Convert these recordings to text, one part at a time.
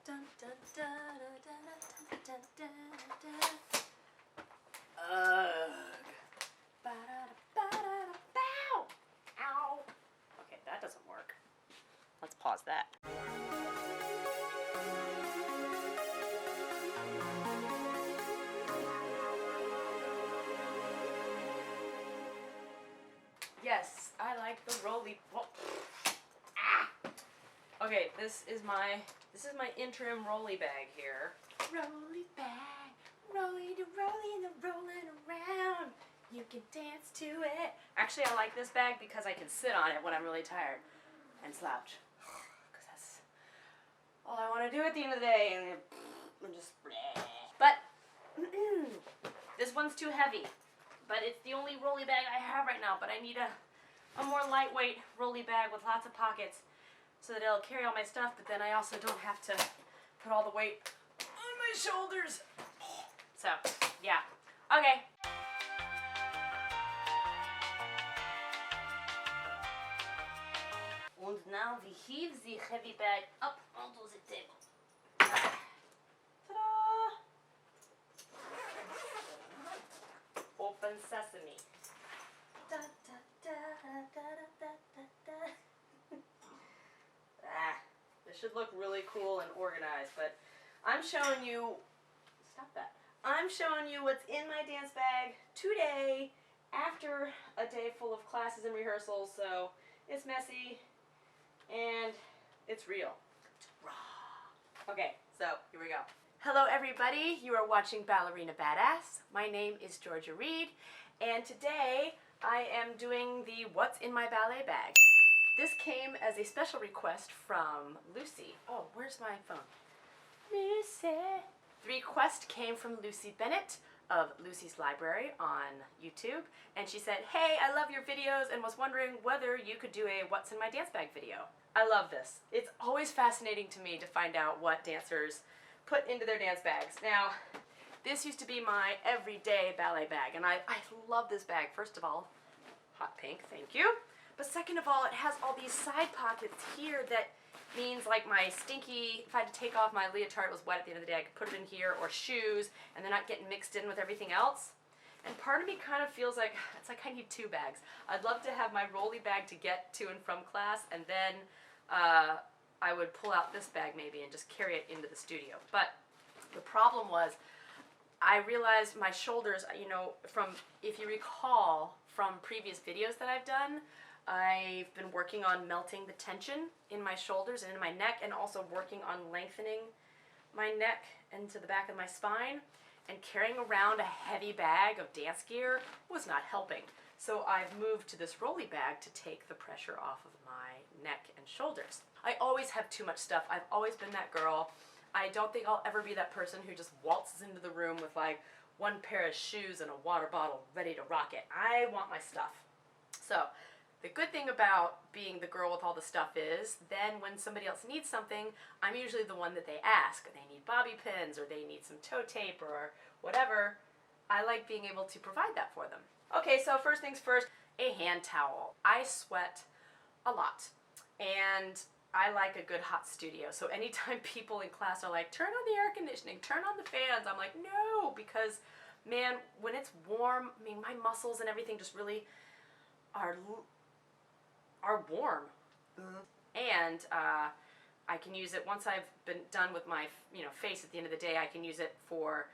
Dun, dun, dun, dun, dun, dun, dun, dun, dun. Ba-da-da-ba-da-da-bow. Ow. Okay, that doesn't work. Let's pause that. Yes, I like the rolly. Whoa. Ah. Okay, this is my interim rolly bag here. Rolly bag, rolly to rolly, the rolling around. You can dance to it. Actually, I like this bag because I can sit on it when I'm really tired and slouch. Because that's all I want to do at the end of the day, and just. But this one's too heavy. But it's the only rolly bag I have right now. But I need a more lightweight rolly bag with lots of pockets so that it'll carry all my stuff. But then I also don't have to put all the weight on my shoulders. So, yeah. Okay. And now we heave the heavy bag up onto the table. Ta-da! Open sesame. Da, da, da, da, da, da, da. This should look really cool and organized, but I'm showing you, stop that. I'm showing you what's in my dance bag today after a day full of classes and rehearsals, so it's messy and it's real. It's raw. Okay, so here we go. Hello everybody, you are watching Ballerina Badass. My name is Georgia Reed, and today I am doing the What's in My Ballet Bag. This came as a special request from Lucy. Oh, where's my phone? Lucy. The request came from Lucy Bennett of Lucy's Library on YouTube, and she said, hey, I love your videos and was wondering whether you could do a What's in My Dance Bag video. I love this. It's always fascinating to me to find out what dancers put into their dance bags. Now, this used to be my everyday ballet bag, and I love this bag. First of all, hot pink, thank you. But second of all, it has all these side pockets here that means like my stinky, if I had to take off my leotard, it was wet at the end of the day, I could put it in here, or shoes, and they're not getting mixed in with everything else. And part of me kind of feels like, it's like I need two bags. I'd love to have my rolly bag to get to and from class, and then I would pull out this bag maybe and just carry it into the studio. But the problem was, I realized my shoulders, you know, if you recall from previous videos that I've done, I've been working on melting the tension in my shoulders and in my neck, and also working on lengthening my neck into the back of my spine. And carrying around a heavy bag of dance gear was not helping. So I've moved to this rolly bag to take the pressure off of my neck and shoulders. I always have too much stuff. I've always been that girl. I don't think I'll ever be that person who just waltzes into the room with like one pair of shoes and a water bottle ready to rock it. I want my stuff. So the good thing about being the girl with all the stuff is then when somebody else needs something, I'm usually the one that they ask. They need bobby pins, or they need some toe tape, or whatever. I like being able to provide that for them. Okay, so first things first, a hand towel. I sweat a lot, and I like a good hot studio. So anytime people in class are like, turn on the air conditioning, turn on the fans, I'm like, no, because man, when it's warm, I mean, my muscles and everything just really are warm. And I can use it once I've been done with my face at the end of the day. I can use it for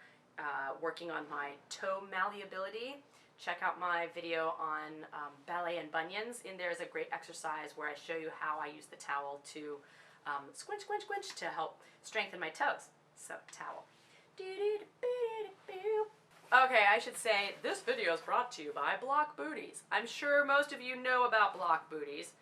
working on my toe malleability. Check out my video on ballet and bunions. In there is a great exercise where I show you how I use the towel to squinch, squinch, squinch to help strengthen my toes. So, towel. Okay, I should say this video is brought to you by Block Booties. I'm sure most of you know about Block Booties.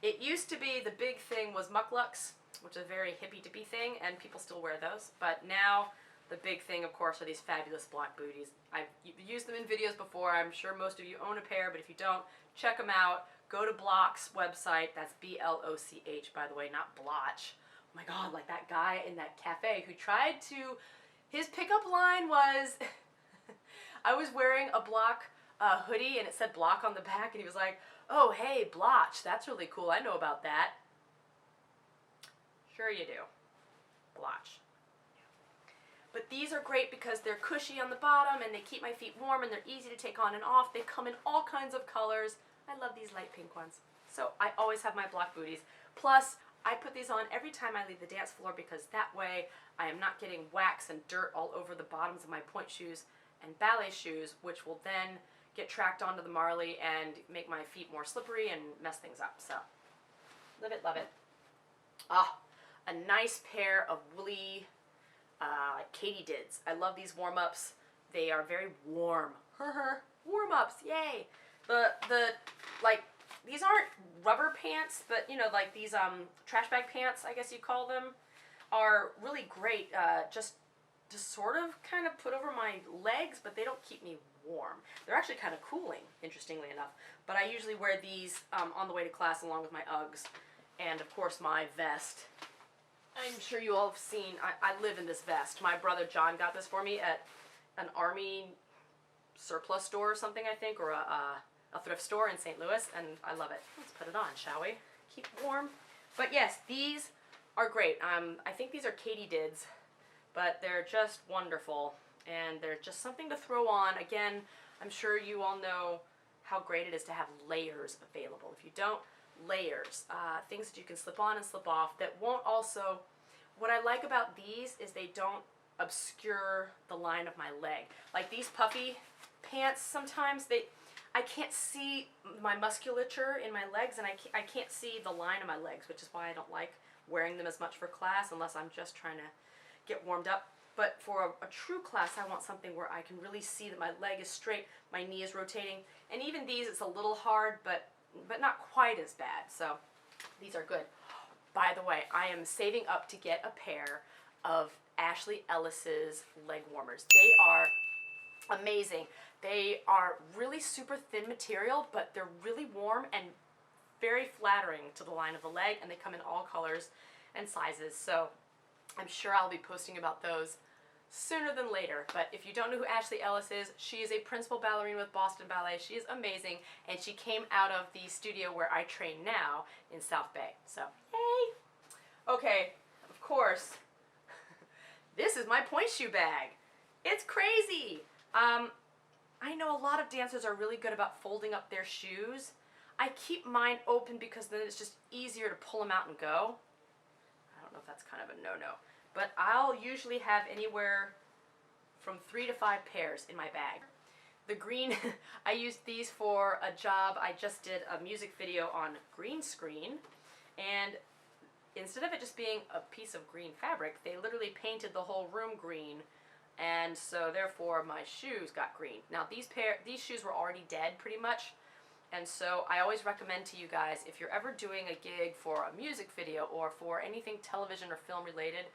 It used to be the big thing was mucklucks, which is a very hippy-dippy thing, and people still wear those. But now the big thing, of course, are these fabulous Block Booties. I've used them in videos before. I'm sure most of you own a pair, but if you don't, check them out. Go to Block's website. That's B-L-O-C-H, by the way, not Blotch. Oh my God, like that guy in that cafe who tried to, his pickup line was, I was wearing a Block hoodie and it said Block on the back, and he was like, oh, hey, Blotch, that's really cool. I know about that. Sure you do. splotch. But these are great because they're cushy on the bottom and they keep my feet warm and they're easy to take on and off. They come in all kinds of colors. I love these light pink ones. So I always have my black booties. Plus, I put these on every time I leave the dance floor because that way I am not getting wax and dirt all over the bottoms of my pointe shoes and ballet shoes, which will then get tracked onto the marley and make my feet more slippery and mess things up. So, love it, love it. Ah, a nice pair of woolly Katydids. I love these warm-ups. They are very warm. Warm-ups, yay! Like, these aren't rubber pants, but, you know, like these trash bag pants, I guess you call them, are really great. Just to sort of kind of put over my legs, but they don't keep me warm. They're actually kind of cooling, interestingly enough. But I usually wear these on the way to class along with my Uggs and, of course, my vest. I'm sure you all have seen, I live in this vest. My brother John got this for me at an Army surplus store or something, I think, or a thrift store in St. Louis, and I love it. Let's put it on, shall we? Keep warm. But yes, these are great. I think these are Katydids, but they're just wonderful, and they're just something to throw on. Again, I'm sure you all know how great it is to have layers available. If you don't, layers, things that you can slip on and slip off that won't also, what I like about these is they don't obscure the line of my leg. Like these puffy pants, sometimes I can't see my musculature in my legs, and I can't see the line of my legs, which is why I don't like wearing them as much for class unless I'm just trying to get warmed up. But for a true class, I want something where I can really see that my leg is straight, my knee is rotating, and even these, it's a little hard, but not quite as bad. So these are good. By the way, I am saving up to get a pair of Ashley Ellis's leg warmers. They are amazing. They are really super thin material, but they're really warm and very flattering to the line of the leg, and they come in all colors and sizes. So I'm sure I'll be posting about those sooner than later. But if you don't know who Ashley Ellis is, she is a principal ballerina with Boston Ballet. She is amazing, and she came out of the studio where I train now in South Bay. So, yay! Okay, of course, this is my pointe shoe bag. It's crazy. I know a lot of dancers are really good about folding up their shoes. I keep mine open because then it's just easier to pull them out and go. I don't know if that's kind of a no-no. But I'll usually have anywhere from 3 to 5 pairs in my bag. The green, I used these for a job. I just did a music video on green screen, and instead of it just being a piece of green fabric, they literally painted the whole room green, and so therefore my shoes got green. Now these shoes were already dead pretty much, and so I always recommend to you guys, if you're ever doing a gig for a music video or for anything television or film related,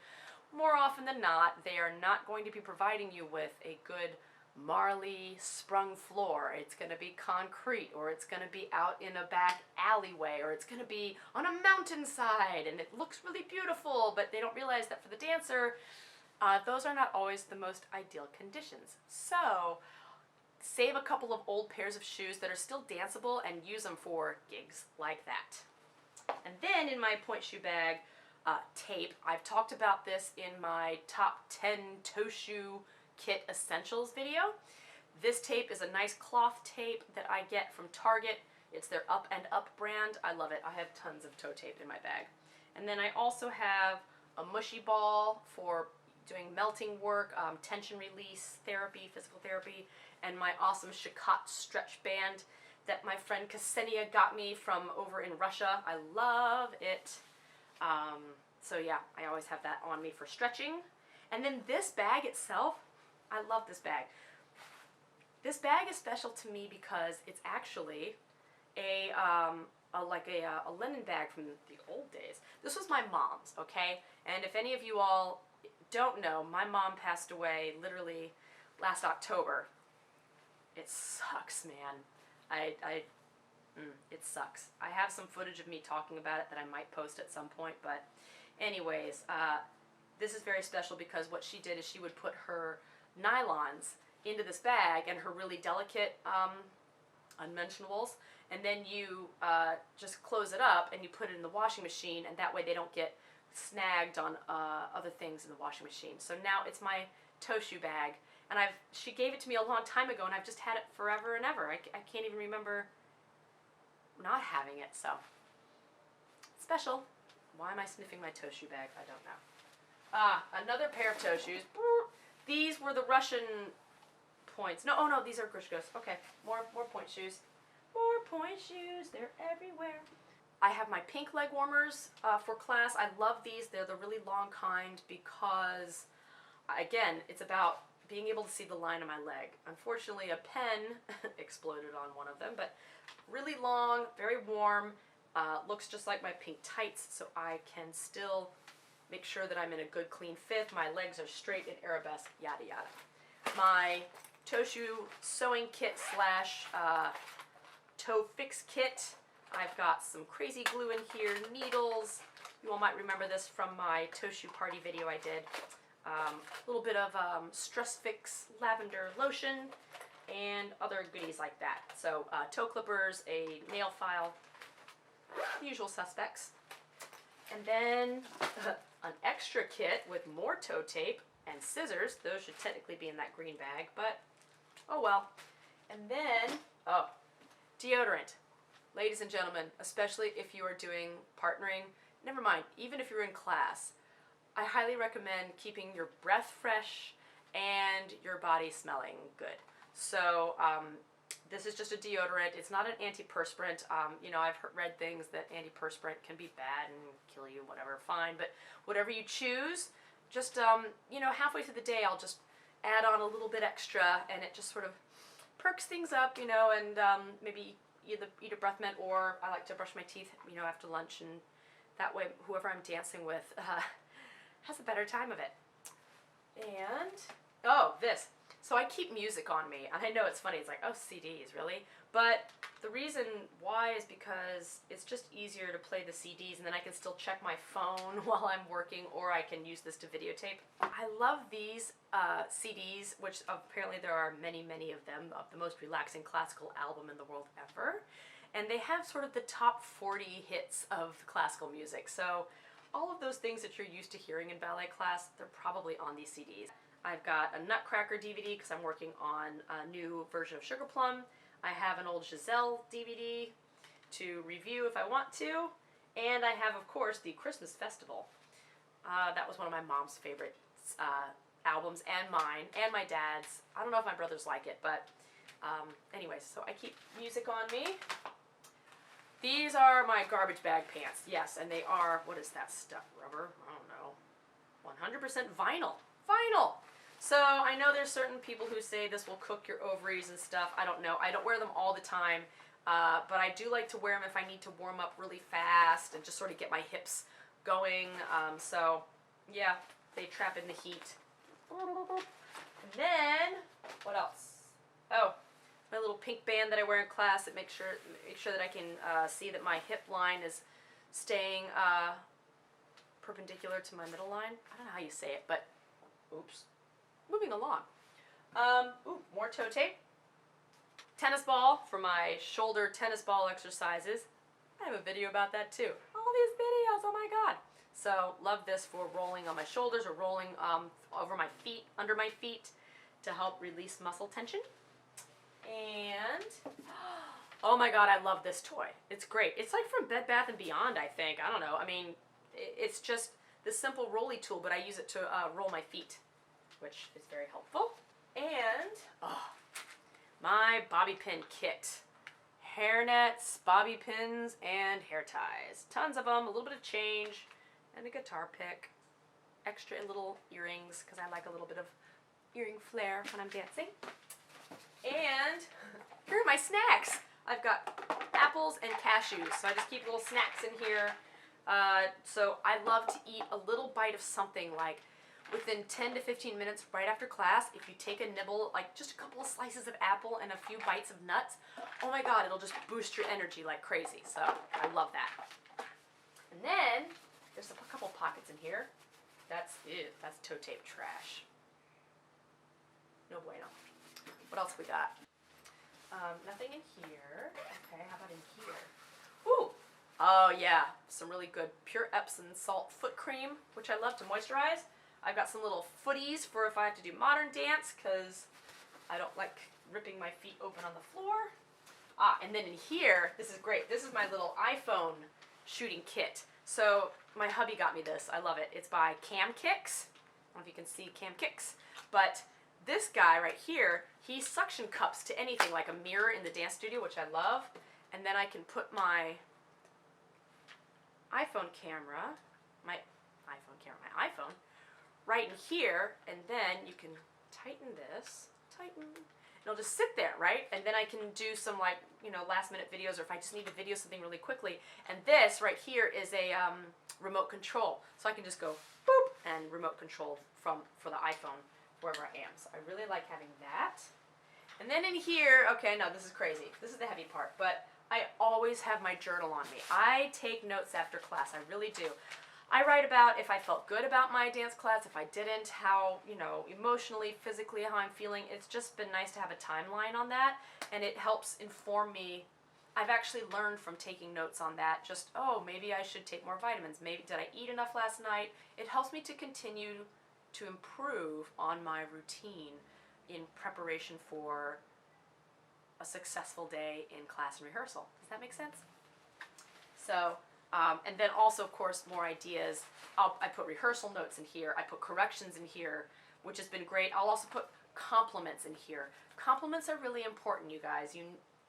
more often than not, they are not going to be providing you with a good marley sprung floor. It's going to be concrete, or it's going to be out in a back alleyway, or it's going to be on a mountainside, and it looks really beautiful, but they don't realize that for the dancer, those are not always the most ideal conditions. So save a couple of old pairs of shoes that are still danceable and use them for gigs like that. And then in my pointe shoe bag, tape. I've talked about this in my top 10 ToeShoe Kit Essentials video. This tape is a nice cloth tape that I get from Target. It's their Up and Up brand. I love it. I have tons of toe tape in my bag. And then I also have a mushy ball for doing melting work, tension release therapy, physical therapy, and my awesome Shikot stretch band that my friend Ksenia got me from over in Russia. I love it. So yeah, I always have that on me for stretching. And then this bag itself, I love this bag. This bag is special to me because it's actually a linen bag from the old days. This was my mom's, okay? And if any of you all don't know, my mom passed away literally last October. It sucks, man. It sucks. I have some footage of me talking about it that I might post at some point, but anyways, this is very special because what she did is she would put her nylons into this bag and her really delicate unmentionables, and then you just close it up and you put it in the washing machine, and that way they don't get snagged on other things in the washing machine. So now it's my ToeShoe bag, and she gave it to me a long time ago, and I've just had it forever and ever. I can't even remember not having it, so special. Why am I sniffing my ToeShoe bag? I don't know. Another pair of toe shoes. These were the Russian points. No, oh no, these are Grishkos. Okay, more Pointe shoes. More Pointe shoes, they're everywhere. I have my pink leg warmers for class. I love these. They're the really long kind because, again, it's about being able to see the line of my leg. Unfortunately, a pen exploded on one of them, but really long, very warm, looks just like my pink tights, so I can still make sure that I'm in a good clean fit. My legs are straight and arabesque, yada yada. My ToeShoe sewing kit slash toe fix kit. I've got some crazy glue in here, needles. You all might remember this from my ToeShoe party video I did. A little bit of Stress Fix lavender lotion and other goodies like that. So toe clippers, a nail file, the usual suspects. And then an extra kit with more toe tape and scissors. Those should technically be in that green bag, but oh well. And then, deodorant. Ladies and gentlemen, especially if you are doing partnering, never mind, even if you're in class, I highly recommend keeping your breath fresh and your body smelling good. So this is just a deodorant. It's not an antiperspirant. You know, I've read things that antiperspirant can be bad and kill you, whatever, fine. But whatever you choose, just, you know, halfway through the day, I'll just add on a little bit extra, and it just sort of perks things up, you know, and maybe either eat a breath mint, or I like to brush my teeth, you know, after lunch, and that way whoever I'm dancing with has a better time of it. And, oh, this. So I keep music on me, and I know it's funny, it's like, oh, CDs, really? But the reason why is because it's just easier to play the CDs, and then I can still check my phone while I'm working, or I can use this to videotape. I love these CDs, which apparently there are many, many of them, of the most relaxing classical album in the world ever. And they have sort of the top 40 hits of classical music. So all of those things that you're used to hearing in ballet class, they're probably on these CDs. I've got a Nutcracker DVD because I'm working on a new version of Sugar Plum. I have an old Giselle DVD to review if I want to. And I have, of course, the Christmas Festival. That was one of my mom's favorite albums, and mine, and my dad's. I don't know if my brothers like it, but anyways, so I keep music on me. These are my garbage bag pants. Yes, and they are, what is that stuff, rubber? I don't know. 100% vinyl. Vinyl! So I know there's certain people who say this will cook your ovaries and stuff. I don't know. I don't wear them all the time, but I do like to wear them if I need to warm up really fast and just sort of get my hips going. So yeah, they trap in the heat. And then, what else? Oh, my little pink band that I wear in class that makes sure that I can see that my hip line is staying perpendicular to my middle line. I don't know how you say it, but oops. Moving along. Ooh, more toe tape. Tennis ball for my shoulder tennis ball exercises. I have a video about that too. All these videos, oh my god. So love this for rolling on my shoulders or rolling over my feet, under my feet, to help release muscle tension. And oh my god, I love this toy. It's great. It's like from Bed Bath & Beyond, I think. I don't know. I mean, it's just this simple rolly tool, but I use it to roll my feet, which is very helpful. And my bobby pin kit. Hairnets, bobby pins, and hair ties. Tons of them, a little bit of change, and a guitar pick. Extra little earrings, because I like a little bit of earring flair when I'm dancing. And here are my snacks. I've got apples and cashews, so I just keep little snacks in here. So I love to eat a little bite of something like within 10 to 15 minutes right after class. If you take a nibble, like just a couple of slices of apple and a few bites of nuts, oh my god, it'll just boost your energy like crazy. So I love that. And then there's a couple pockets in here. That's toe tape trash. No bueno. What else we got? Nothing in here. Okay, how about in here? Ooh, Oh yeah, some really good pure Epsom salt foot cream, which I love to moisturize. I've got some little footies for if I have to do modern dance, because I don't like ripping my feet open on the floor. And then in here, this is great. This is my little iPhone shooting kit. So my hubby got me this. I love it. It's by Cam Kicks. I don't know if you can see Cam Kicks, but this guy right here, he suction cups to anything, like a mirror in the dance studio, which I love. And then I can put my iPhone camera, my iPhone, right in here, and then you can tighten this, it'll just sit there, right? And then I can do some, like, you know, last minute videos, or if I just need to video something really quickly. And this right here is a remote control, so I can just go boop and remote control for the iPhone wherever I am. So I really like having that. And then in here, okay, no, this is crazy. This is the heavy part, but I always have my journal on me. I take notes after class, I really do. I write about if I felt good about my dance class, if I didn't, how, you know, emotionally, physically, how I'm feeling. It's just been nice to have a timeline on that, and it helps inform me. I've actually learned from taking notes on that, just, oh, maybe I should take more vitamins. Maybe, did I eat enough last night? It helps me to continue to improve on my routine in preparation for a successful day in class and rehearsal. Does that make sense? So, and then also, of course, more ideas. I put rehearsal notes in here. I put corrections in here, which has been great. I'll also put compliments in here. Compliments are really important, you guys.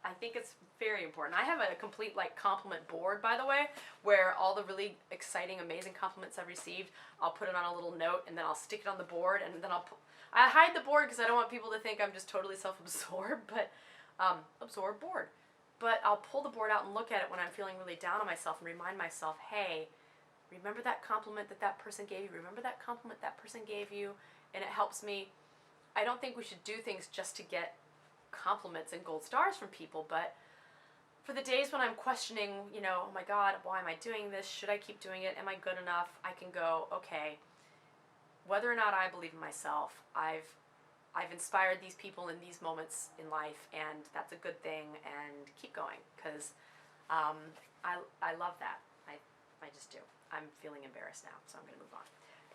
I think it's very important. I have a complete, like, compliment board, by the way, where all the really exciting, amazing compliments I've received, I'll put it on a little note, and then I'll stick it on the board, and then I hide the board because I don't want people to think I'm just totally self-absorbed, but absorbed board. But I'll pull the board out and look at it when I'm feeling really down on myself and remind myself, hey, remember that compliment that person gave you? Remember that compliment that person gave you? And it helps me. I don't think we should do things just to get compliments and gold stars from people, but for the days when I'm questioning, you know, oh my God, why am I doing this? Should I keep doing it? Am I good enough? I can go, okay, whether or not I believe in myself, I've inspired these people in these moments in life, and that's a good thing, and keep going, because I love that. I just do. I'm feeling embarrassed now, so I'm going to move on.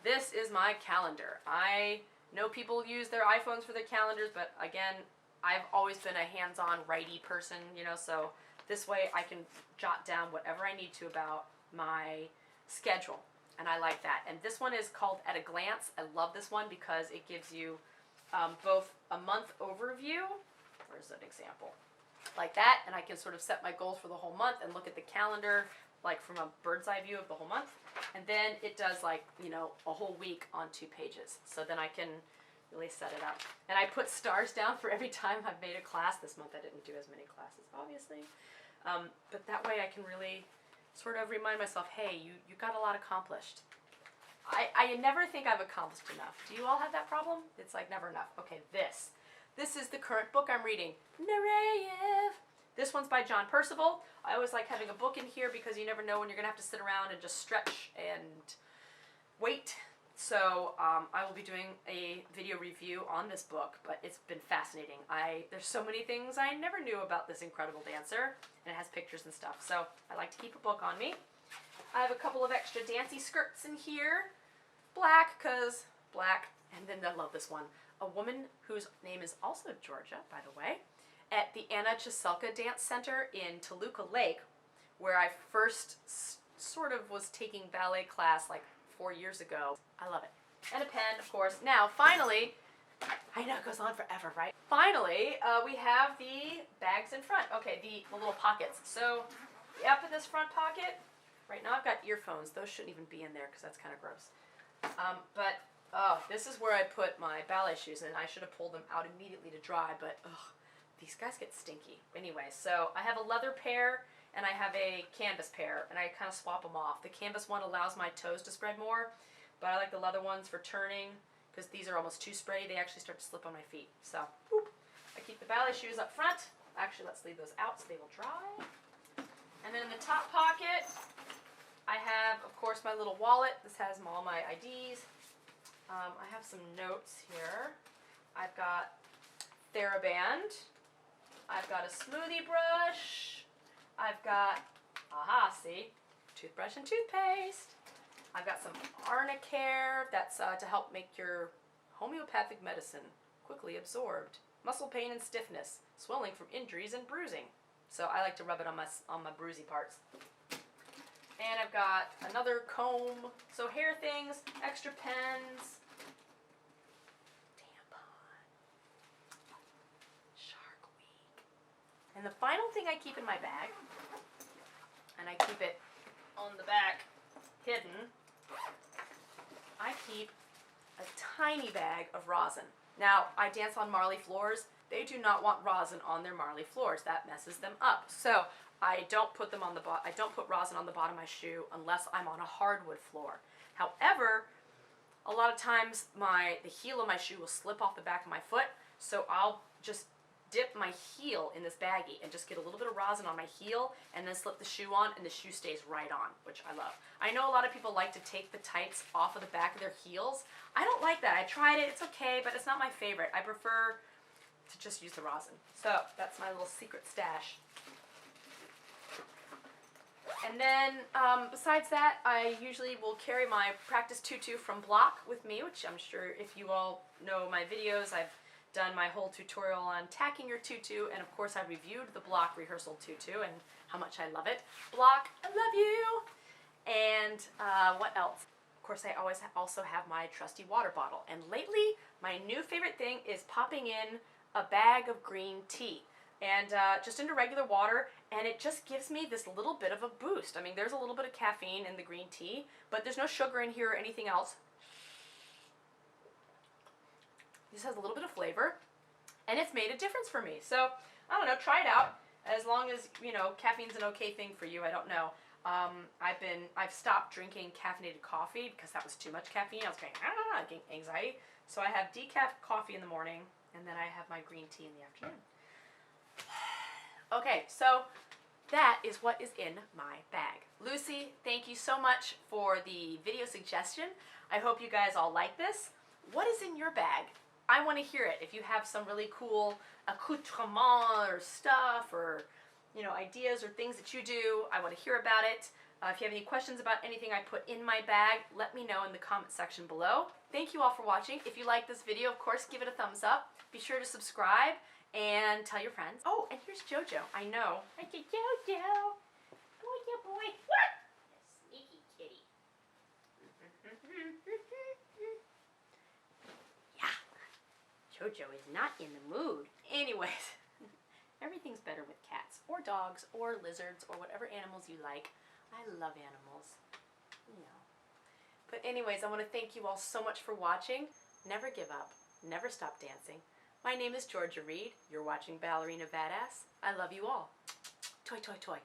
This is my calendar. I know people use their iPhones for their calendars, but again, I've always been a hands-on righty person, you know, so this way I can jot down whatever I need to about my schedule, and I like that. And this one is called At a Glance. I love this one because it gives you both a month overview, where's an example, like that, and I can sort of set my goals for the whole month and look at the calendar like from a bird's eye view of the whole month, and then it does, like, you know, a whole week on 2 pages, so then I can really set it up. And I put stars down for every time I've made a class. This month I didn't do as many classes, obviously, but that way I can really sort of remind myself, hey, you got a lot accomplished. I never think I've accomplished enough. Do you all have that problem? It's like never enough. Okay, this is the current book I'm reading, Narrative. This one's by John Percival. I always like having a book in here because you never know when you're going to have to sit around and just stretch and wait. So I will be doing a video review on this book, but it's been fascinating. There's so many things I never knew about this incredible dancer, and it has pictures and stuff. So I like to keep a book on me. I have a couple of extra dancy skirts in here. Black, because black. And then I love this one. A woman whose name is also Georgia, by the way, at the Anna Chiselka Dance Center in Toluca Lake, where I first sort of was taking ballet class like 4 years ago. I love it. And a pen, of course. Now, finally, I know it goes on forever, right? Finally, we have the bags in front. Okay, the little pockets. So, up in this front pocket, right now I've got earphones. Those shouldn't even be in there because that's kind of gross. This is where I put my ballet shoes, and I should have pulled them out immediately to dry, but these guys get stinky. Anyway, so I have a leather pair, and I have a canvas pair, and I kind of swap them off. The canvas one allows my toes to spread more, but I like the leather ones for turning, because these are almost too spready. They actually start to slip on my feet. So, whoop. I keep the ballet shoes up front. Actually, let's leave those out so they will dry. And then in the top pocket, I have, of course, my little wallet. This has all my IDs. I have some notes here. I've got TheraBand. I've got a smoothie brush. I've got Aha, see? Toothbrush and toothpaste. I've got some Arnicare, that's to help make your homeopathic medicine quickly absorbed. Muscle pain and stiffness, swelling from injuries and bruising. So I like to rub it on my bruisey parts. And I've got another comb, so hair things, extra pens, tampon, Shark Week. And the final thing I keep in my bag, and I keep it on the back hidden, I keep a tiny bag of rosin. Now, I dance on marley floors. They do not want rosin on their marley floors. That messes them up. So I don't put them on I don't put rosin on the bottom of my shoe unless I'm on a hardwood floor. However, a lot of times the heel of my shoe will slip off the back of my foot, so I'll just dip my heel in this baggie and just get a little bit of rosin on my heel and then slip the shoe on, and the shoe stays right on, which I love. I know a lot of people like to take the tights off of the back of their heels. I don't like that. I tried it. It's okay, but it's not my favorite. I prefer to just use the rosin. So that's my little secret stash. And then besides that, I usually will carry my practice tutu from Block with me, which I'm sure if you all know my videos, I've done my whole tutorial on tacking your tutu, and of course I reviewed the Block rehearsal tutu and how much I love it. Block, I love you! And what else? Of course, I always also have my trusty water bottle. And lately, my new favorite thing is popping in a bag of green tea. And just into regular water, and it just gives me this little bit of a boost. I mean, there's a little bit of caffeine in the green tea, but there's no sugar in here or anything else. This has a little bit of flavor, and it's made a difference for me. So, I don't know, try it out. As long as, you know, caffeine's an okay thing for you, I don't know. I've stopped drinking caffeinated coffee because that was too much caffeine. I was getting anxiety. So I have decaf coffee in the morning, and then I have my green tea in the afternoon. Okay, so that is what is in my bag. Lucy, thank you so much for the video suggestion. I hope you guys all like this. What is in your bag? I want to hear it. If you have some really cool accoutrement or stuff, or ideas or things that you do, I want to hear about it. If you have any questions about anything I put in my bag, let me know in the comment section below. Thank you all for watching. If you like this video, of course, give it a thumbs up. Be sure to subscribe and tell your friends. Oh, and here's JoJo. I know. I did JoJo. Boy, yeah, boy. What? Sneaky kitty. Yeah. JoJo is not in the mood. Anyways, everything's better with cats or dogs or lizards or whatever animals you like. I love animals. But anyways, I want to thank you all so much for watching. Never give up. Never stop dancing. My name is Georgia Reed. You're watching Ballerina Badass. I love you all. Toy, toy, toy.